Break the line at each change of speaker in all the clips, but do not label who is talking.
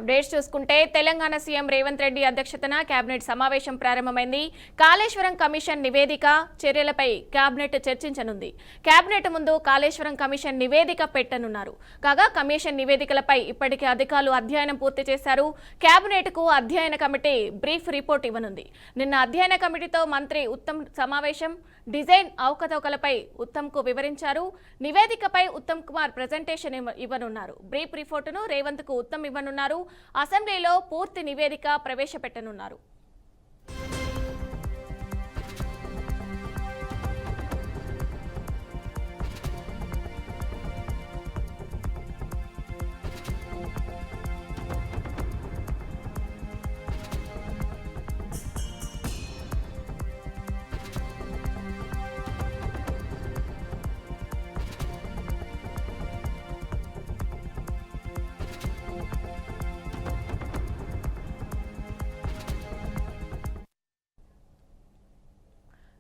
Updates చూసుకుంటే Telangana CM Revanth Reddy అధ్యక్షతన cabinet సమావేశం ప్రారంభమైంది. కాళేశ్వరం కమిషన్ నివేదిక చర్యలపై కేబినెట్ చర్చించనుంది. కేబినెట్ ముందు కాళేశ్వరం కమిషన్ నివేదిక పెట్టనున్నారు. కాగా కమిషన్ నివేదికలపై ఇప్పటికే అధికారులు అధ్యయనం పూర్తి చేశారు. కేబినెట్ కు అధ్యయన కమిటీ బ్రీఫ్ రిపోర్ట్ ఇవ్వనుంది. నిన్న అధ్యయన కమిటీతో మంత్రి ఉత్తమ్ సమావేశం డిజైన్ అవకతవకలపై ఉత్తమ్ కు వివరించారు. నివేదికపై ఉత్తమ్ కుమార్ ప్రెజెంటేషన్ ఇవ్వనున్నారు. బ్రీఫ్ రిపోర్టును రేవంత్ కు ఉత్తమ్ ఇవ్వనున్నారు. అసెంబ్లీలో పూర్తి నివేదిక ప్రవేశపెట్టనున్నారు.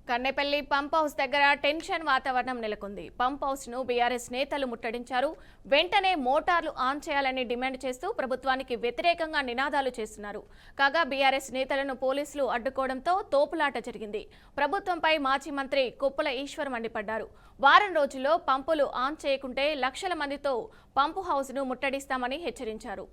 కన్నెపల్లి పంప్ హౌస్ దగ్గర టెన్షన్ వాతావరణం నెలకొంది. పంప్ హౌస్ ను బీఆర్ఎస్ నేతలు ముట్టడించారు. వెంటనే మోటార్లు ఆన్ చేయాలని డిమాండ్ చేస్తూ ప్రభుత్వానికి వ్యతిరేకంగా నినాదాలు చేస్తున్నారు. కాగా బీఆర్ఎస్ నేతలను పోలీసులు అడ్డుకోవడంతో తోపులాట జరిగింది. ప్రభుత్వంపై మాజీ మంత్రి కొప్పుల ఈశ్వర్ మండిపడ్డారు. వారం రోజుల్లో పంపులు ఆన్ చేయకుంటే లక్షల మందితో పంపు హౌస్ ను ముట్టడిస్తామని హెచ్చరించారు.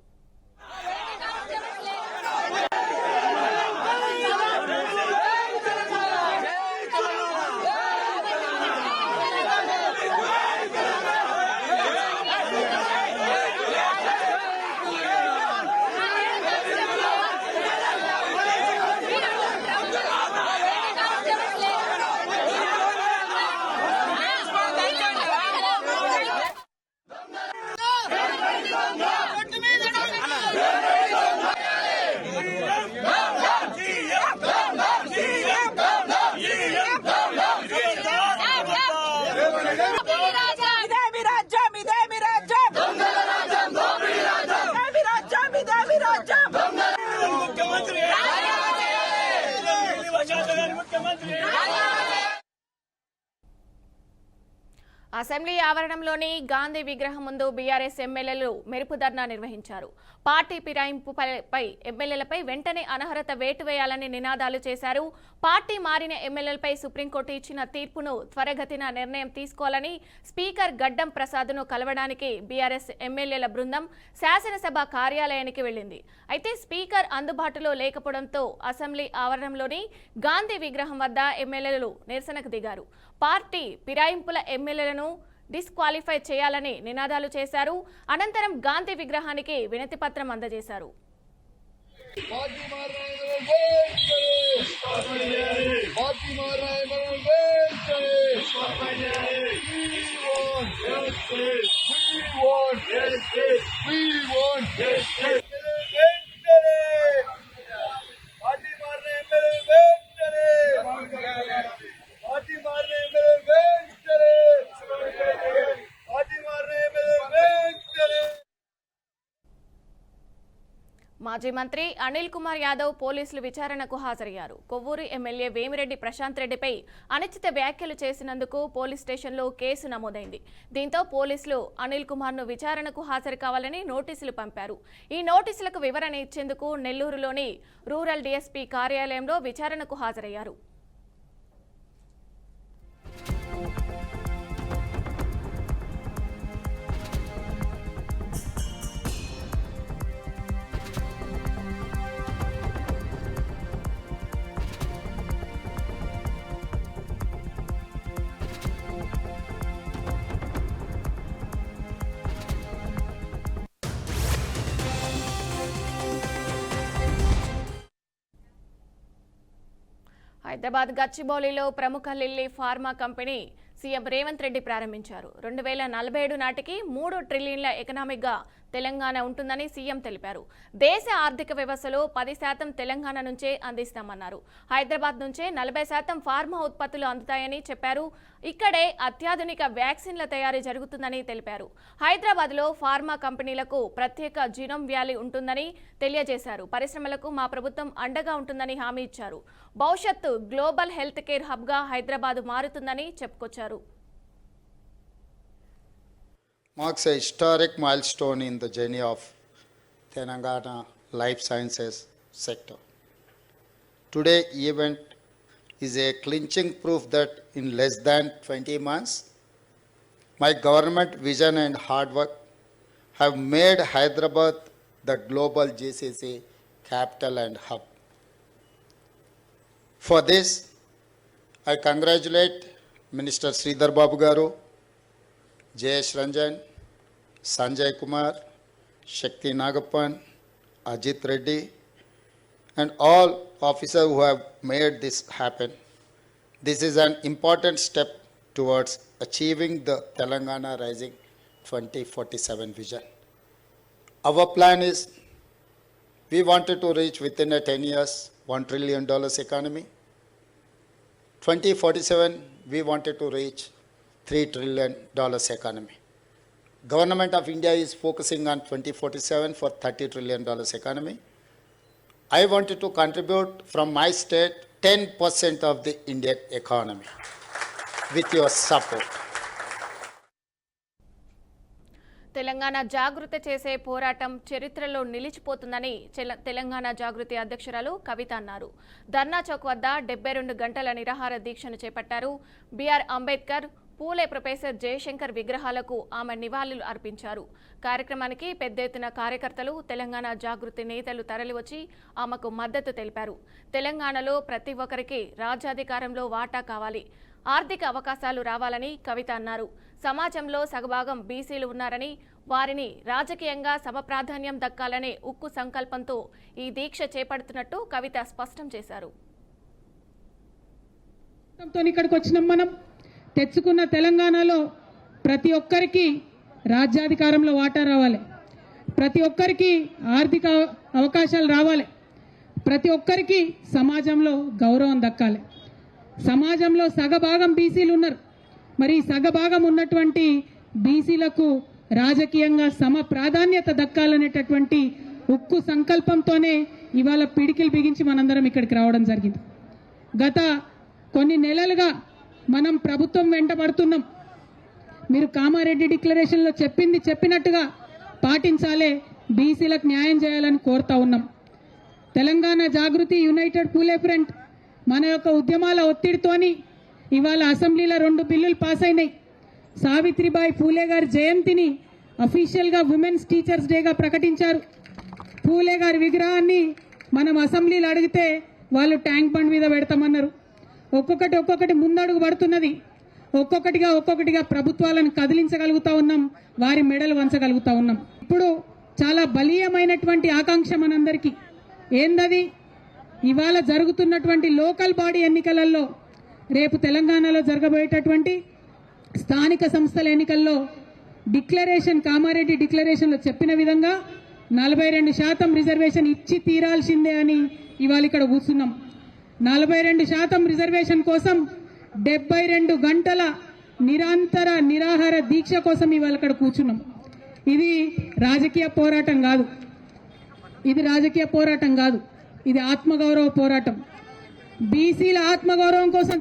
అసెంబ్లీ ఆవరణంలోని గాంధీ విగ్రహం ముందు బీఆర్ఎస్ ఎమ్మెల్యేలు మెరుపు ధర్నా నిర్వహించారు. పార్టీ ఫిరాయింపుపై ఎమ్మెల్యేలపై వెంటనే అనర్హత వేటు వేయాలని నినాదాలు చేశారు. పార్టీ మారిన ఎమ్మెల్యేలపై సుప్రీంకోర్టు ఇచ్చిన తీర్పును త్వరగతిన నిర్ణయం తీసుకోవాలని స్పీకర్ గడ్డం ప్రసాద్ను కలవడానికి బీఆర్ఎస్ ఎమ్మెల్యేల బృందం శాసనసభ కార్యాలయానికి వెళ్లింది. అయితే స్పీకర్ అందుబాటులో లేకపోవడంతో అసెంబ్లీ ఆవరణంలోని గాంధీ విగ్రహం వద్ద ఎమ్మెల్యేలు నిరసనకు దిగారు. పార్టీ ఫిరాయింపుల ఎమ్మెల్యేలను డిస్క్వాలిఫై చేయాలని నినాదాలు చేశారు. అనంతరం గాంధీ విగ్రహానికి వినతి పత్రం అందజేశారు. మాజీ మంత్రి అనిల్ కుమార్ యాదవ్ పోలీసులు విచారణకు హాజరయ్యారు. కొవ్వూరు ఎమ్మెల్యే వేమిరెడ్డి ప్రశాంత్ రెడ్డిపై అనుచిత వ్యాఖ్యలు చేసినందుకు పోలీస్ స్టేషన్లో కేసు నమోదైంది. దీంతో పోలీసులు అనిల్ కుమార్ను విచారణకు హాజరు కావాలని నోటీసులు పంపారు. ఈ నోటీసులకు వివరణ ఇచ్చేందుకు నెల్లూరులోని రూరల్ డీఎస్పీ కార్యాలయంలో విచారణకు హాజరయ్యారు. హైదరాబాద్ గచ్చిబౌలిలో ప్రముఖ lily pharma company CM Revanth Reddy ప్రారంభించారు. 2047 నాటికి 3 ట్రిలియన్ల ఎకనామిక్గా తెలంగాణ ఉంటుందని సీఎం తెలిపారు. దేశ ఆర్థిక వ్యవస్థలో 10% తెలంగాణ నుంచే అందిస్తామన్నారు. హైదరాబాద్ నుంచే 40% ఫార్మా ఉత్పత్తులు అందుతాయని చెప్పారు. ఇక్కడే అత్యాధునిక వ్యాక్సిన్ల తయారీ జరుగుతుందని తెలిపారు. హైదరాబాద్లో ఫార్మా కంపెనీలకు ప్రత్యేక జీనోమ్ వ్యాలీ ఉంటుందని తెలియజేశారు. పరిశ్రమలకు మా ప్రభుత్వం అండగా ఉంటుందని హామీ ఇచ్చారు. భవిష్యత్తు గ్లోబల్ హెల్త్ కేర్ హబ్గా హైదరాబాద్ మారుతుందని చెప్పుకొచ్చారు.
Marks a historic milestone in the journey of Telangana life sciences sector. Today event is a clinching proof that in less than 20 months, my government vision and hard work have made Hyderabad the global GCC capital and hub. For this, I congratulate Minister Sridhar Babu Garu, Jayesh Ranjan, Sanjay Kumar, Shakti Nagappan, Ajit Reddy, and all officers who have made this happen. This is an important step towards achieving the Telangana Rising 2047 vision. Our plan is, we wanted to reach within a 10 years $1 trillion economy. 2047, we wanted to reach $3 trillion economy. Government of India is focusing on 2047 for $30 trillion economy. I wanted to contribute from my state 10% of the Indian economy with your support.
Telangana జాగృతి చేసే పోరాటం చరిత్రలో నిలిచిపోతుందని తెలంగాణ జాగృతి అధ్యక్షురాలు కవిత అన్నారు. ధర్నా చౌక్ వద్ద 72 గంటల నిరాహార దీక్షను చేపట్టారు. బిఆర్ అంబేద్కర్, పూలే ప్రొఫెసర్ జయశంకర్ విగ్రహాలకు ఆమె నివాళులు అర్పించారు. కార్యక్రమానికి పెద్ద ఎత్తున కార్యకర్తలు, తెలంగాణ జాగృతి నేతలు తరలివచ్చి ఆమెకు మద్దతు తెలిపారు. తెలంగాణలో ప్రతి ఒక్కరికి రాజ్యాధికారంలో వాటా కావాలి, ఆర్థిక అవకాశాలు రావాలని కవిత అన్నారు. సమాజంలో సగభాగం బీసీలు ఉన్నారని, వారిని రాజకీయంగా సమప్రాధాన్యం దక్కాలనే ఉక్కు సంకల్పంతో ఈ దీక్ష చేపడుతున్నట్టు కవిత స్పష్టం చేశారు.
ఇక్కడికి వచ్చినాం, మనం తెచ్చుకున్న తెలంగాణలో ప్రతి ఒక్కరికి రాజ్యాధికారంలో వాటా రావాలి, ప్రతి ఒక్కరికి ఆర్థిక అవకాశాలు రావాలి, ప్రతి ఒక్కరికి సమాజంలో గౌరవం దక్కాలి. సమాజంలో సగభాగం బీసీలు ఉన్నారు. మరి సగభాగం ఉన్నటువంటి బీసీలకు రాజకీయంగా సమ ప్రాధాన్యత దక్కాలనేటటువంటి ఉక్కు సంకల్పంతోనే ఇవాళ పిడికిలు బిగించి మనందరం ఇక్కడికి రావడం జరిగింది. గత కొన్ని నెలలుగా మనం ప్రభుత్వం వెంటబడుతున్నాం. మీరు కామారెడ్డి డిక్లరేషన్లో చెప్పినట్టుగా పాటించాలే, బీసీలకు న్యాయం చేయాలని కోరుతా ఉన్నాం. తెలంగాణ జాగృతి, యునైటెడ్ పూలే ఫ్రంట్ మన యొక్క ఉద్యమాల ఒత్తిడితోని ఇవాళ అసెంబ్లీలో 2 బిల్లులు పాస్ అయినాయి. సావిత్రిబాయి పూలే గారి జయంతిని అఫీషియల్గా ఉమెన్స్ టీచర్స్ డేగా ప్రకటించారు. పూలే గారి విగ్రహాన్ని మనం అసెంబ్లీలో అడిగితే వాళ్ళు ట్యాంక్ బండ్ మీద పెడతామన్నారు. ఒక్కొక్కటి ముందడుగు పడుతున్నది. ఒక్కొక్కటిగా ప్రభుత్వాలను కదిలించగలుగుతా ఉన్నాం, వారి మెడలు వంచగలుగుతా ఉన్నాం. ఇప్పుడు చాలా బలీయమైనటువంటి ఆకాంక్ష మనందరికీ ఏందది, ఇవాళ జరుగుతున్నటువంటి లోకల్ బాడీ ఎన్నికలలో, రేపు తెలంగాణలో జరగబోయేటటువంటి స్థానిక సంస్థల ఎన్నికల్లో డిక్లరేషన్, కామారెడ్డి డిక్లరేషన్లో చెప్పిన విధంగా 42% రిజర్వేషన్ ఇచ్చి తీరాల్సిందే అని ఇవాళ ఇక్కడ కూర్చున్నాం. 42% రిజర్వేషన్ కోసం 72 గంటల నిరంతర నిరాహార దీక్ష కోసం ఇవాళ ఇక్కడ కూర్చున్నాం. ఇది రాజకీయ పోరాటం కాదు, ఇది ఆత్మగౌరవ పోరాటం. బీసీల ఆత్మగౌరవం కోసం